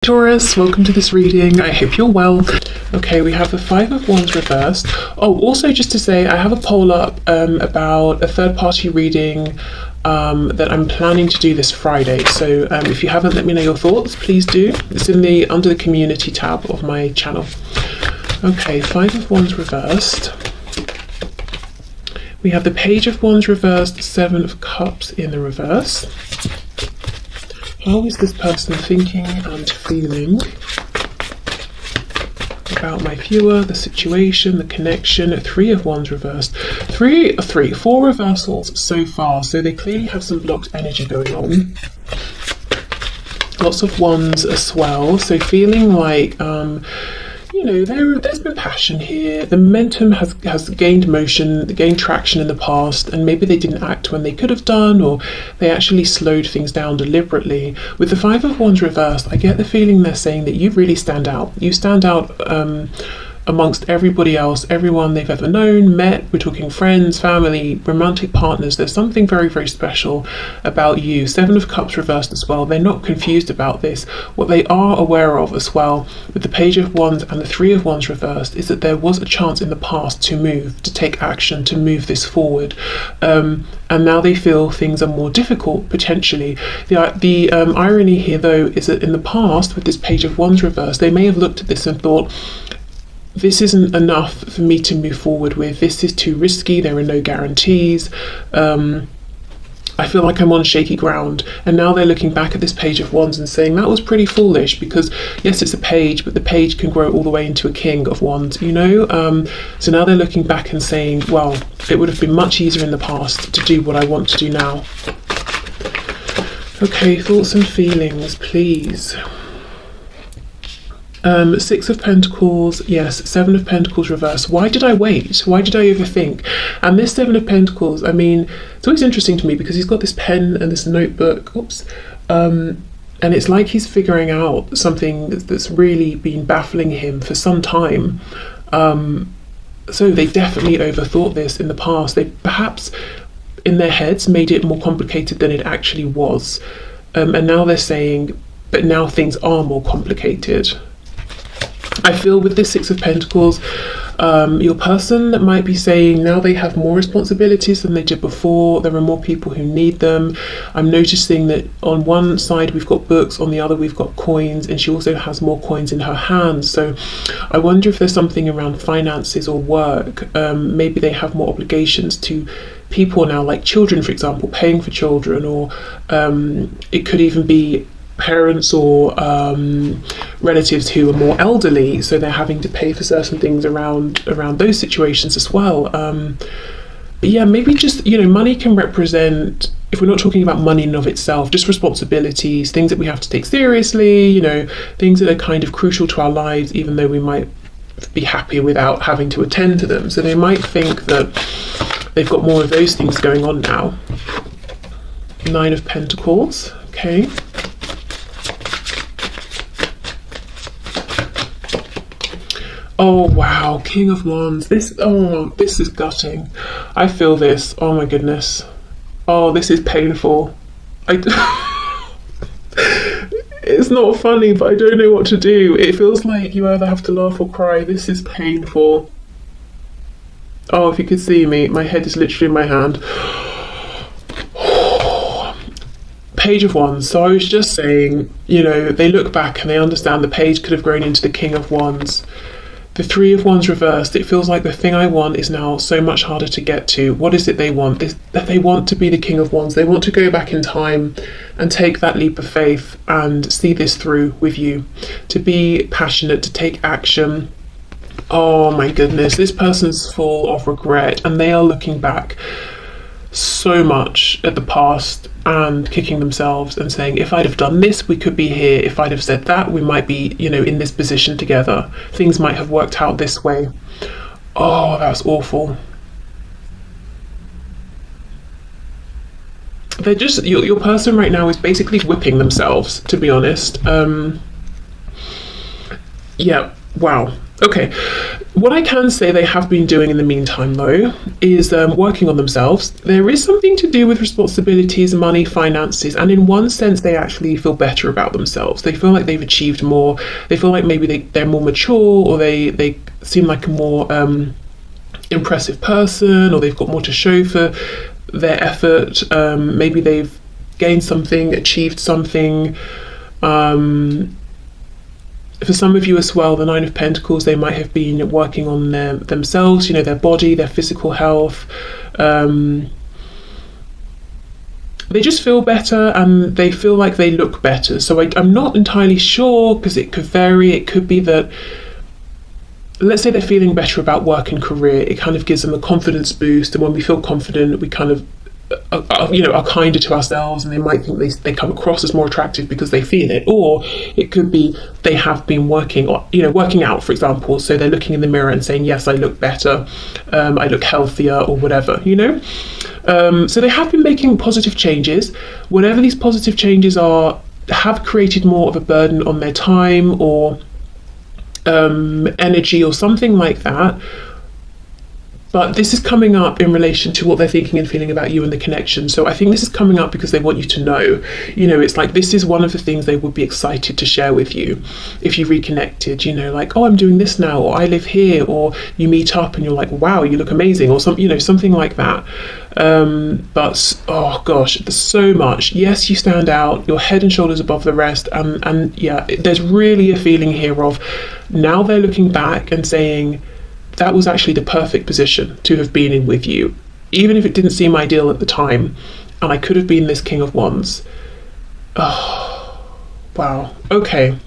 Taurus, welcome to this reading. I hope you're well. Okay, we have the Five of Wands reversed. Oh, also just to say, I have a poll up about a third-party reading that I'm planning to do this Friday. So if you haven't let me know your thoughts, please do. It's in the under the community tab of my channel. Okay, Five of Wands reversed. We have the Page of Wands reversed, Seven of Cups in the reverse. How is this person thinking and feeling about my viewer, the situation, the connection? Three of Wands reversed. Four reversals so far. So they clearly have some blocked energy going on. Lots of Wands as well. So feeling like, you know, there's been passion here. The momentum has gained motion, gained traction in the past, and maybe they didn't act when they could have done, or they actually slowed things down deliberately. With the Five of Wands reversed, I get the feeling they're saying that you really stand out. You stand out amongst everybody else, everyone they've ever known, met. We're talking friends, family, romantic partners. There's something very, very special about you. Seven of Cups reversed as well. They're not confused about this. What they are aware of as well with the Page of Wands and the Three of Wands reversed is that there was a chance in the past to move, to take action, to move this forward. And now they feel things are more difficult, potentially. The irony here, though, is that in the past, with this Page of Wands reversed, they may have looked at this and thought, this isn't enough for me to move forward with. This is too risky. There are no guarantees. I feel like I'm on shaky ground. And now they're looking back at this Page of Wands and saying that was pretty foolish, because yes, it's a page, but the page can grow all the way into a King of Wands, you know? So now they're looking back and saying, well, it would have been much easier in the past to do what I want to do now. Okay, thoughts and feelings, please. Six of Pentacles, yes, Seven of Pentacles reverse. Why did I wait? Why did I overthink? And this Seven of Pentacles, I mean, it's always interesting to me because he's got this pen and this notebook, and it's like he's figuring out something that's really been baffling him for some time. So they definitely overthought this in the past. They perhaps in their heads made it more complicated than it actually was. And now they're saying, but now things are more complicated. I feel with this Six of Pentacles, your person might be saying now they have more responsibilities than they did before. There are more people who need them. I'm noticing that on one side we've got books, on the other we've got coins, and she also has more coins in her hands. So I wonder if there's something around finances or work. Maybe they have more obligations to people now, like children, for example, paying for children, or it could even be parents or relatives who are more elderly, so they're having to pay for certain things around those situations as well. But yeah, maybe just, you know, money can represent, if we're not talking about money in and of itself, just responsibilities, things that we have to take seriously, you know, things that are kind of crucial to our lives, even though we might be happy without having to attend to them. So they might think that they've got more of those things going on now. Nine of Pentacles, okay. Oh wow, King of Wands. This is gutting. I feel this. Oh my goodness. Oh, this is painful. It's not funny, but I don't know what to do. It feels like you either have to laugh or cry. This is painful. Oh, if you could see me, my head is literally in my hand. Page of Wands. So I was just saying, you know, they look back and they understand the page could have grown into the King of Wands. The Three of Wands reversed, it feels like the thing I want is now so much harder to get to. What is it they want? That they want to be the King of Wands. They want to go back in time and take that leap of faith and see this through with you. To be passionate, to take action. Oh my goodness, this person's full of regret and they are looking back so much at the past and kicking themselves and saying, if I'd have done this, we could be here. If I'd have said that, we might be, you know, in this position together. Things might have worked out this way. Oh, that's awful. They're just, your person right now is basically whipping themselves, to be honest. Yeah, wow. Okay, What I can say they have been doing in the meantime, though, is working on themselves. There is something to do with responsibilities, money, finances, and in one sense, they actually feel better about themselves. They feel like they've achieved more. They feel like maybe they're more mature, or they seem like a more impressive person, or they've got more to show for their effort. Maybe they've gained something, achieved something. For some of you as well, the Nine of Pentacles, they might have been working on themselves, you know, their body, their physical health. They just feel better, and they feel like they look better. So I'm not entirely sure, because it could vary. It could be that, let's say they're feeling better about work and career. It kind of gives them a confidence boost, and when we feel confident, we kind of are kinder to ourselves, and they might think they come across as more attractive because they feel it. Or it could be they have been working out, for example, so they're looking in the mirror and saying, yes, I look better, I look healthier, or whatever, so they have been making positive changes. Whatever these positive changes are, have created more of a burden on their time or energy or something like that. But this is coming up in relation to what they're thinking and feeling about you and the connection. So I think this is coming up because they want you to know. It's like this is one of the things they would be excited to share with you if you reconnected, like, oh, I'm doing this now, or I live here, or you meet up and you're like, wow, you look amazing, or something like that. But oh gosh, there's so much. Yes, you stand out, you're head and shoulders above the rest, and yeah, there's really a feeling here of now they're looking back and saying, that was actually the perfect position to have been in with you, even if it didn't seem ideal at the time, and I could have been this King of Wands. Oh, wow. Okay.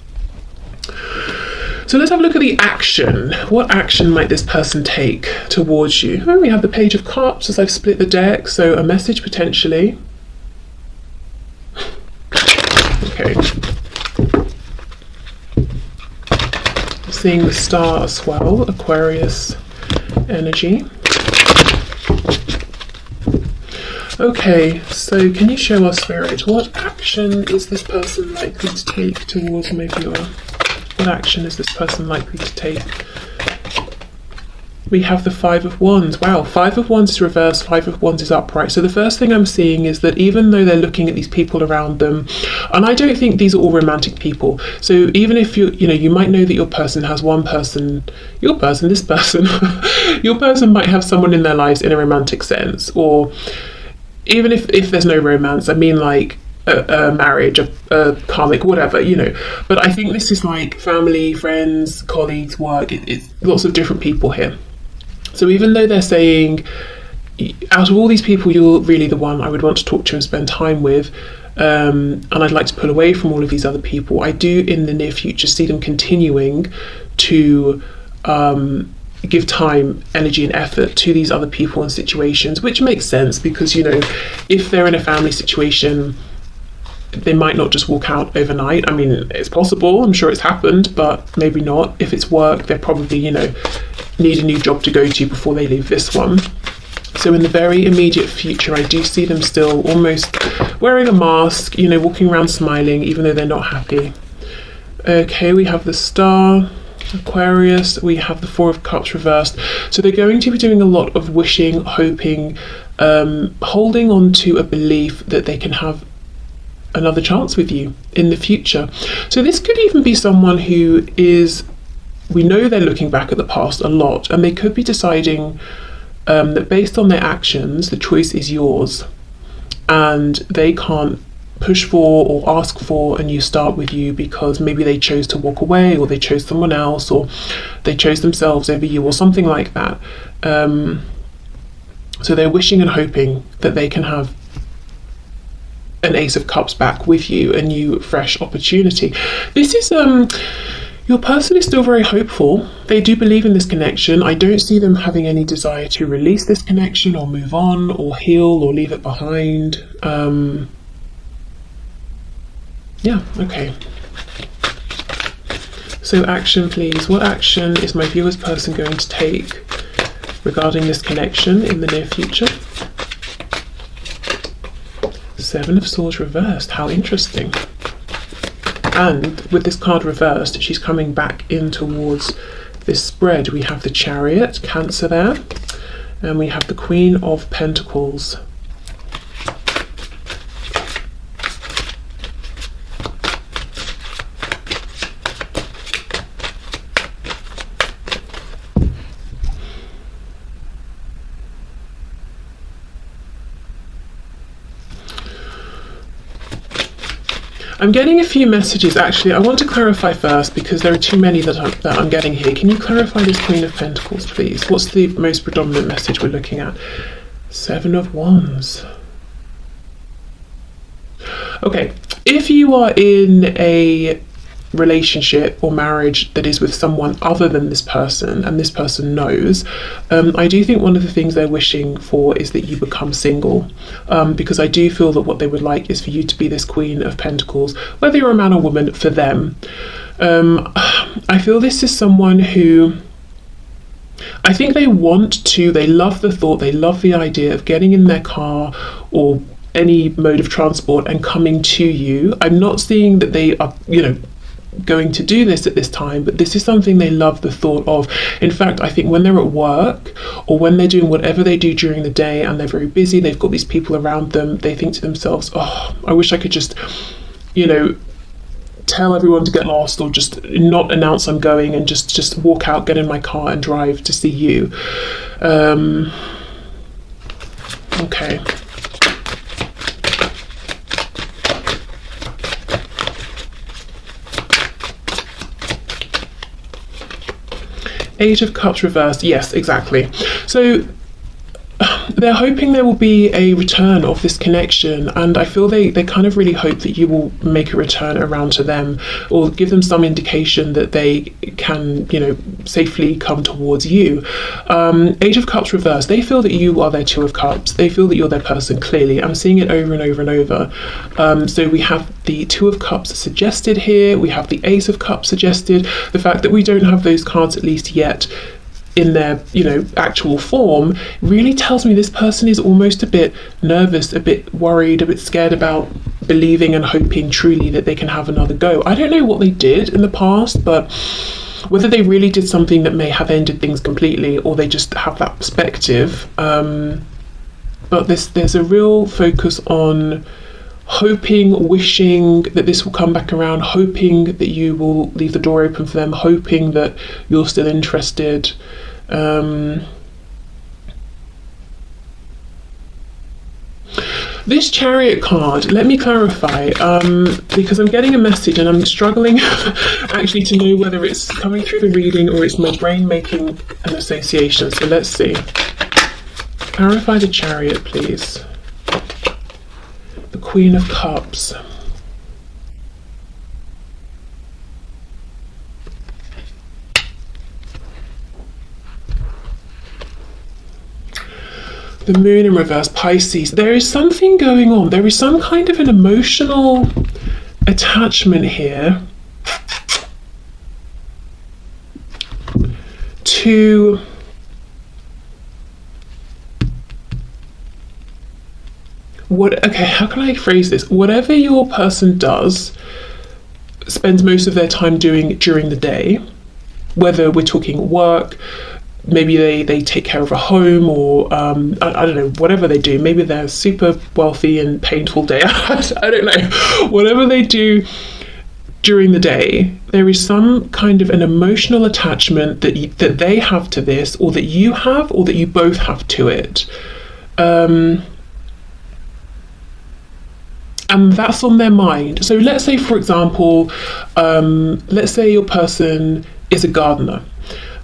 So let's have a look at the action. What action might this person take towards you? Oh, we have the Page of Cups as I've split the deck, so a message potentially. Okay. Seeing the Star as well, Aquarius energy. Okay, so can you show us, Spirit, what action is this person likely to take towards my viewer? What action is this person likely to take? We have the Five of Wands. Wow, Five of Wands is reversed, Five of Wands is upright. So the first thing I'm seeing is that even though they're looking at these people around them, and I don't think these are all romantic people. So even if you might know that your person has this person, your person might have someone in their lives in a romantic sense, or even if there's no romance, I mean like a marriage, a karmic, whatever, But I think this is like family, friends, colleagues, work. It's lots of different people here. So even though they're saying, out of all these people, you're really the one I would want to talk to and spend time with, and I'd like to pull away from all of these other people, I do in the near future see them continuing to give time, energy and effort to these other people and situations, which makes sense because, if they're in a family situation, they might not just walk out overnight. I mean, it's possible, I'm sure it's happened, but maybe not. If it's work, they're probably, need a new job to go to before they leave this one. So in the very immediate future, I do see them still almost wearing a mask, walking around smiling, even though they're not happy. Okay, we have the Star, Aquarius, we have the Four of Cups reversed. So they're going to be doing a lot of wishing, hoping, holding on to a belief that they can have another chance with you in the future. So this could even be someone who we know they're looking back at the past a lot, and they could be deciding that based on their actions, the choice is yours, and they can't push for or ask for a new start with you because maybe they chose to walk away, or they chose someone else, or they chose themselves over you, or something like that. So they're wishing and hoping that they can have an Ace of Cups back with you, a new fresh opportunity. This is your person is still very hopeful. They do believe in this connection. I don't see them having any desire to release this connection or move on or heal or leave it behind. Yeah, okay. So action, please. What action is my viewer's person going to take regarding this connection in the near future? Seven of Swords reversed. How interesting. And with this card reversed, she's coming back in towards this spread, we have the Chariot, Cancer there, and we have the Queen of Pentacles. I'm getting a few messages. Actually, I want to clarify first because there are too many that I'm getting here. Can you clarify this Queen of Pentacles, please? What's the most predominant message we're looking at? 7 of Wands. Okay, if you are in a relationship or marriage that is with someone other than this person and this person knows, I do think one of the things they're wishing for is that you become single, because I do feel that what they would like is for you to be this Queen of Pentacles, whether you're a man or woman, for them. I feel this is someone who, I think they love the thought, they love the idea of getting in their car or any mode of transport and coming to you. I'm not seeing that they are, going to do this at this time, but this is something they love the thought of. In fact, I think when they're at work or when they're doing whatever they do during the day and they're very busy, they've got these people around them, they think to themselves, oh, I wish I could just, tell everyone to get lost, or just not announce I'm going and just walk out, get in my car and drive to see you. Okay. Eight of Cups reversed. Yes, exactly. So they're hoping there will be a return of this connection, and I feel they kind of really hope that you will make a return around to them, or give them some indication that they can, safely come towards you. Eight of Cups reversed. They feel that you are their Two of Cups. They feel that you're their person, clearly. I'm seeing it over and over and over. So we have the Two of Cups suggested here. We have the Ace of Cups suggested. The fact that we don't have those cards, at least yet, in their actual form, really tells me this person is almost a bit nervous, a bit worried, a bit scared about believing and hoping truly that they can have another go. I don't know what they did in the past, but whether they really did something that may have ended things completely, or they just have that perspective, but there's a real focus on hoping, wishing that this will come back around, hoping that you will leave the door open for them, hoping that you're still interested. This Chariot card, let me clarify, because I'm getting a message and I'm struggling actually to know whether it's coming through the reading or it's my brain making an association. So let's see. Clarify the Chariot, please. The Queen of Cups. The Moon in reverse, Pisces. There is something going on. There is some kind of an emotional attachment here to how can I phrase this? Whatever your person does, spends most of their time doing during the day, whether we're talking work, maybe they take care of a home, or I don't know, whatever they do. Maybe they're super wealthy and painful day. I don't know. Whatever they do during the day, there is some kind of an emotional attachment that they have to this, or that you have, or that you both have to it. And that's on their mind. So let's say, for example, let's say your person is a gardener.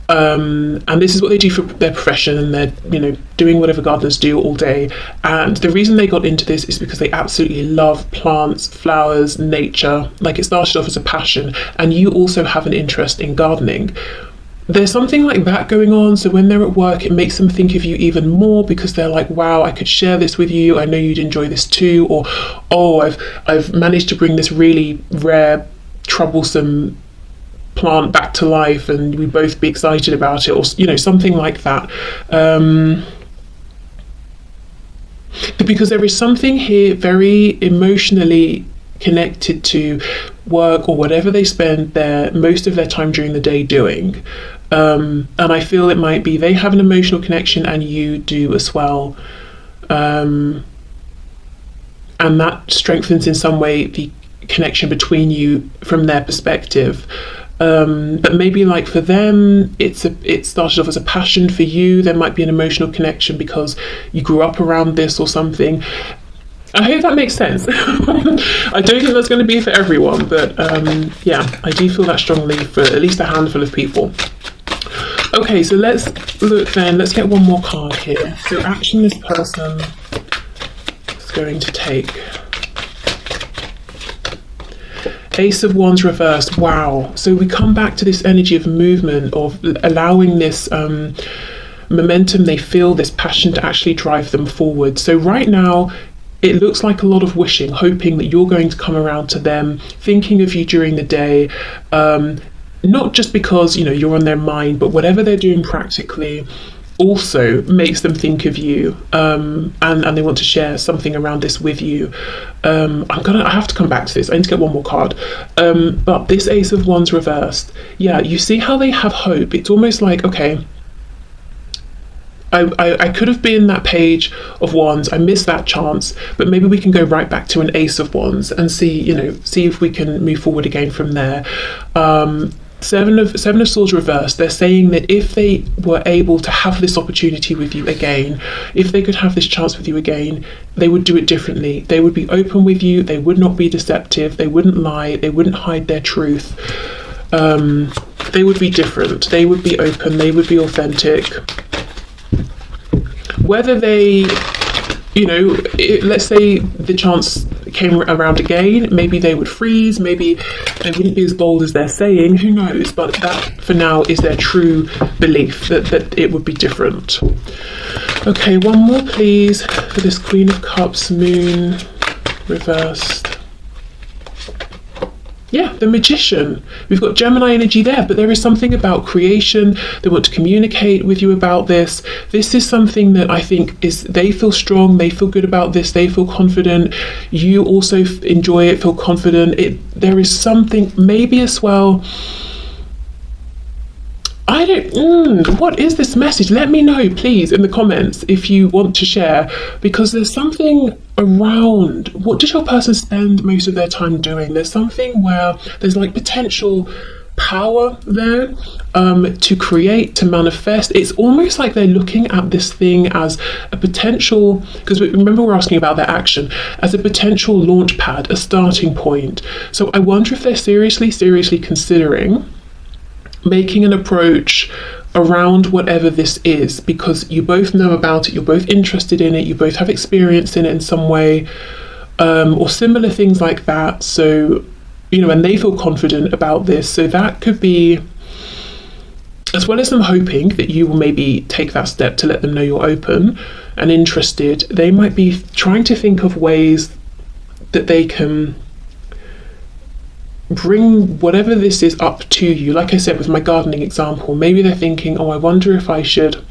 And this is what they do for their profession, and they're doing whatever gardeners do all day. And the reason they got into this is because they absolutely love plants, flowers, nature. Like, it started off as a passion, and you also have an interest in gardening. There's something like that going on. So when they're at work, it makes them think of you even more, because they're like, wow, I could share this with you, I know you'd enjoy this too. Or, oh, I've managed to bring this really rare, troublesome plant back to life, and we both be excited about it, or something like that. Because there is something here very emotionally connected to work or whatever they spend most of their time during the day doing. And I feel it might be they have an emotional connection and you do as well. And that strengthens in some way the connection between you from their perspective. But maybe like for them, it started off as a passion. For you, there might be an emotional connection because you grew up around this or something. I hope that makes sense. I don't think that's going to be for everyone, but yeah, I do feel that strongly for at least a handful of people. Okay, so let's look then. Let's get one more card here. So action this person is going to take. Ace of Wands reversed. Wow. So we come back to this energy of movement, of allowing this momentum they feel, this passion to actually drive them forward. So right now, it looks like a lot of wishing, hoping that you're going to come around to them, thinking of you during the day, not just because, you know, you're on their mind, but whatever they're doing practically also makes them think of you, and they want to share something around this with you. I have to come back to this. I need to get one more card. But this Ace of Wands reversed, yeah, you see how they have hope. It's almost like, okay, I could have been that Page of Wands. I missed that chance, but maybe we can go right back to an Ace of Wands and see if we can move forward again from there. Seven of Swords reversed. They're saying that if they were able to have this opportunity with you again, if they could have this chance with you again, they would do it differently. They would be open with you. They would not be deceptive. They wouldn't lie. They wouldn't hide their truth. They would be different. They would be open. They would be authentic. Whether they, let's say the chance came around again, maybe they would freeze, maybe they wouldn't be as bold as they're saying, who knows, but that for now is their true belief, that it would be different. Okay, one more please for this Queen of Cups, Moon reversed. Yeah, the Magician. We've got Gemini energy there, but there is something about creation. They want to communicate with you about this. This is something that I think they feel strong, they feel good about this, they feel confident. You also enjoy it, feel confident. There is something, maybe as well, what is this message? Let me know, please, in the comments if you want to share, because there's something around, what does your person spend most of their time doing? There's something where there's like potential power there to create, to manifest. It's almost like they're looking at this thing as a potential, because remember we're asking about their action, as a potential launch pad, a starting point. So I wonder if they're seriously considering making an approach around whatever this is, because you both know about it, you're both interested in it, you both have experience in it in some way, or similar things like that. So, and they feel confident about this. So that could be, as well as them hoping that you will maybe take that step to let them know you're open and interested, they might be trying to think of ways that they can bring whatever this is up to you. Like I said with my gardening example, maybe they're thinking, I wonder if I should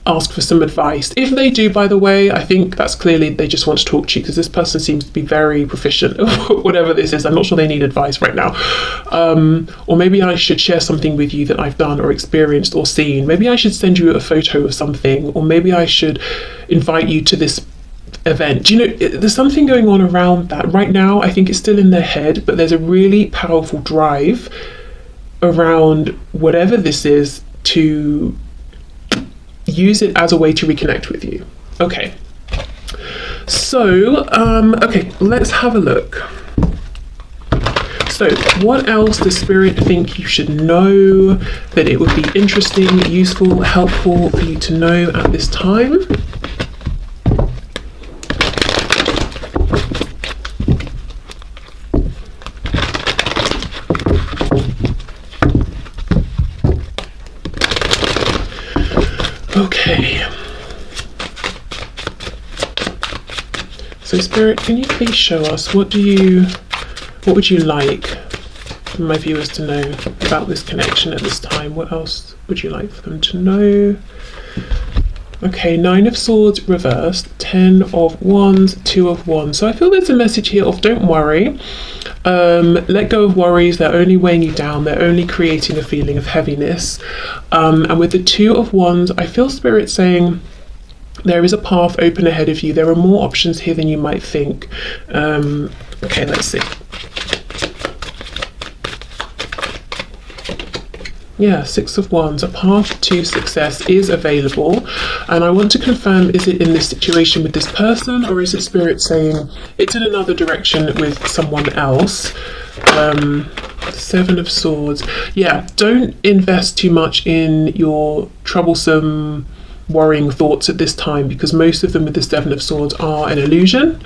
ask for some advice. If they do, by the way, I think that's clearly they just want to talk to you, because this person seems to be very proficient at whatever this is. I'm not sure they need advice right now. Or maybe I should share something with you that I've done or experienced or seen. Maybe I should send you a photo of something, or maybe I should invite you to this event. There's something going on around that right now. I think it's still in their head, but there's a really powerful drive around whatever this is to use it as a way to reconnect with you. Okay, so let's have a look. So what else does Spirit think you should know, that it would be interesting, useful, helpful for you to know at this time? Okay, so Spirit, can you please show us what would you like for my viewers to know about this connection at this time? What else would you like for them to know? Okay, 9 of Swords reversed, 10 of Wands, 2 of Wands. So I feel there's a message here of don't worry. Let go of worries. They're only weighing you down. They're only creating a feeling of heaviness. And with the 2 of Wands, I feel Spirit saying there is a path open ahead of you. There are more options here than you might think. Okay, let's see. Yeah, 6 of Wands, a path to success is available. And I want to confirm, is it in this situation with this person, or is it Spirit saying it's in another direction with someone else? 7 of Swords. Yeah, don't invest too much in your troublesome, worrying thoughts at this time, because most of them with the 7 of Swords are an illusion.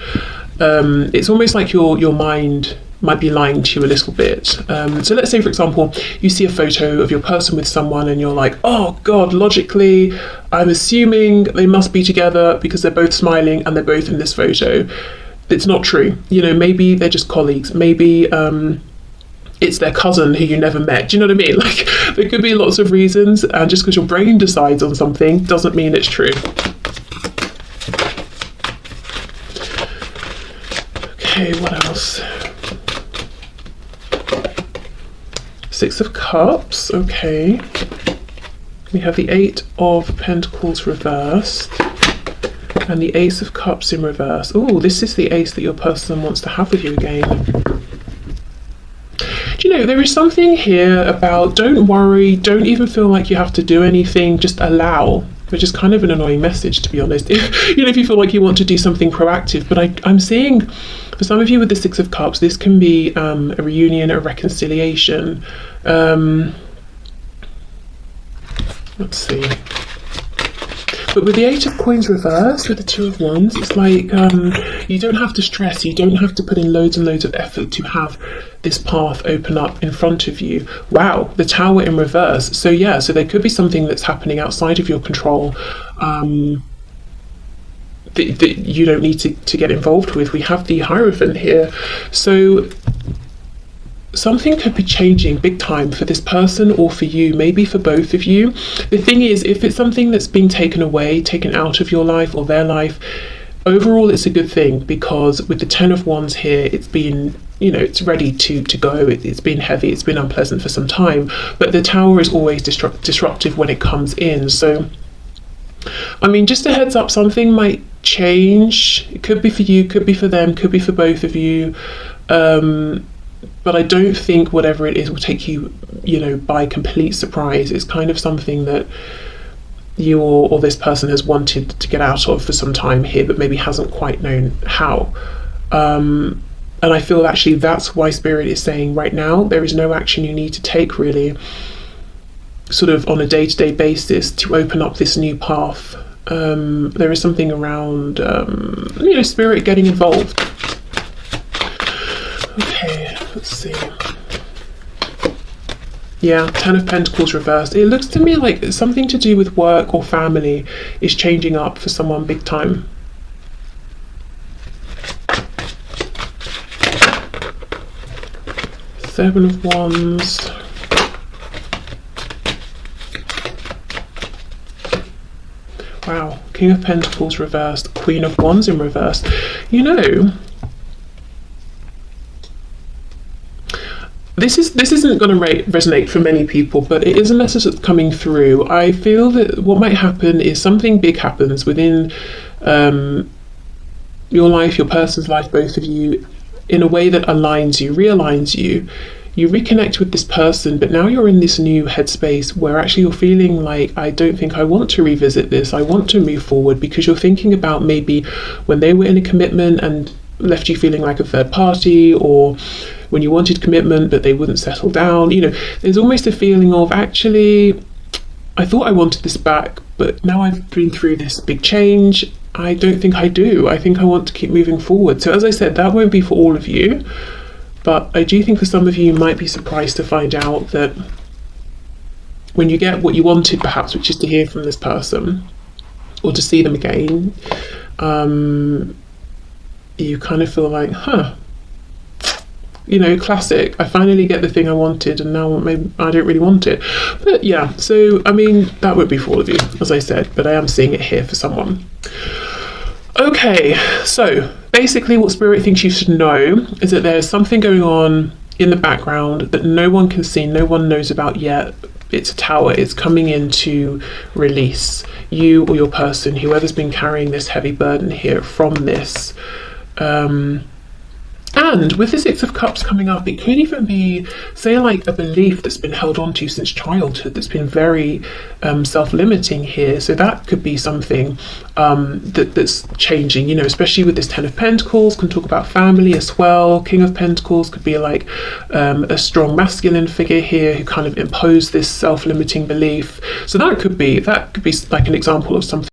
It's almost like your mind might be lying to you a little bit. So let's say, for example, you see a photo of your person with someone and you're like, oh God, logically, I'm assuming they must be together because they're both smiling and they're both in this photo. It's not true. You know, maybe they're just colleagues. Maybe it's their cousin who you never met. Do you know what I mean? Like, there could be lots of reasons, and just because your brain decides on something doesn't mean it's true. Okay, what else? 6 of Cups, okay. We have the 8 of Pentacles reversed and the Ace of Cups in reverse. Oh, this is the ace that your person wants to have with you again. Do you know, there is something here about don't worry, don't even feel like you have to do anything, just allow, which is kind of an annoying message, to be honest. If you feel like you want to do something proactive, but I'm seeing for some of you with the 6 of Cups, this can be a reunion, a reconciliation. Let's see. But with the 8 of Coins reversed, with the 2 of Wands, it's like you don't have to stress, you don't have to put in loads and loads of effort to have this path open up in front of you. Wow, the Tower in reverse. So yeah, so there could be something that's happening outside of your control that you don't need to get involved with. We have the Hierophant here. So something could be changing big time for this person or for you, maybe for both of you. The thing is, if it's something that's been taken away, taken out of your life or their life, overall it's a good thing, because with the 10 of Wands here, it's been, you know, it's ready to go. It's been heavy, it's been unpleasant for some time, but the Tower is always disruptive when it comes in. So I mean, just a heads up, something might change. It could be for you, could be for them, could be for both of you. But I don't think whatever it is will take you, you know, by complete surprise. It's kind of something that you or this person has wanted to get out of for some time here, but maybe hasn't quite known how. And I feel actually that's why Spirit is saying right now, there is no action you need to take really, sort of on a day-to-day basis, to open up this new path. There is something around, you know, Spirit getting involved. Okay, let's see. Yeah, 10 of Pentacles reversed. It looks to me like something to do with work or family is changing up for someone big time. Seven of Wands. Wow, King of Pentacles reversed, Queen of Wands in reverse. You know, this isn't going to resonate for many people, but it is a message that's coming through. I feel that what might happen is something big happens within your life, your person's life, both of you, in a way that aligns you, realigns you. You reconnect with this person, but now you're in this new headspace where actually you're feeling like, I don't think I want to revisit this. I want to move forward, because you're thinking about maybe when they were in a commitment and left you feeling like a third party, or when you wanted commitment but they wouldn't settle down. You know, there's almost a feeling of, actually, I thought I wanted this back, but now I've been through this big change, I don't think I do. I think I want to keep moving forward. So as I said, that won't be for all of you, but I do think for some of you, you might be surprised to find out that when you get what you wanted, perhaps, which is to hear from this person or to see them again, you kind of feel like, you know, classic. I finally get the thing I wanted, and now maybe I don't really want it. But yeah, so I mean, that would be for all of you, as I said, but I am seeing it here for someone. Okay, so basically what Spirit thinks you should know is that there's something going on in the background that no one can see, no one knows about yet. It's a tower, it's coming in to release you or your person, whoever's been carrying this heavy burden here from this. And with the Six of Cups coming up, it could even be, say, like a belief that's been held on to since childhood that's been very self-limiting here. So that could be something that's changing, you know, especially with this Ten of Pentacles, can talk about family as well. King of Pentacles could be like a strong masculine figure here who kind of imposed this self-limiting belief. So that could be like an example of something